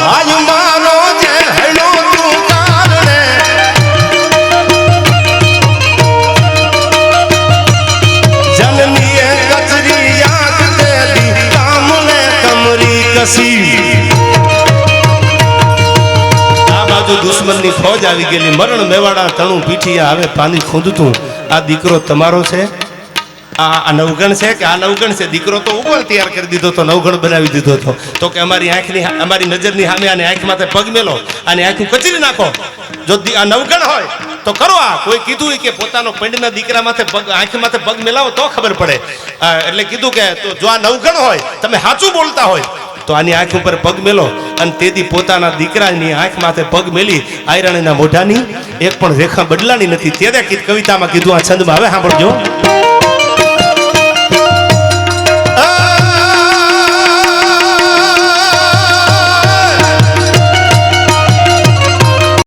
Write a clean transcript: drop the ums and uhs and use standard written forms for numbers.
ભાઈ મારો જે હૈલો તું કારણે જનનીએ કચરી યાદ દેલી કામને કમરી કસી આ બાજુ દુશ્મનની ફોજ આવી ગયેલી મરણ મેવાડા તણું પીઠિયા હવે પાણી ખૂંદતું આ દીકરો તમારો છે આ નવગણ છે કે આ નવગણ છે દીકરો તો ઉપર તૈયાર કરી દીધો તો નવગણ બનાવી દીધો હતો તો કે અમારી આંખની અમારી નજરની સામે આને આંખ માથે પગ મેલો અને આંખું કચરી નાખો જો આ નવગણ હોય તો કરો આ કોઈ કીધું કે પોતાનો પંડના દીકરા માથે પગ આંખ માથે પગ મેલાવો તો ખબર પડે એટલે કીધું કે તો જો આ નવગણ હોય તમે સાચું બોલતા હોય તો આની આંખ ઉપર પગ મેલો અને તેથી પોતાના દીકરાની આંખ માથે પગ મેલી આયરણના મોઢાની એક પણ રેખા બદલાની નથી ત્યારે કવિતામાં કીધું આ છંદમાં હવે સાંભળજો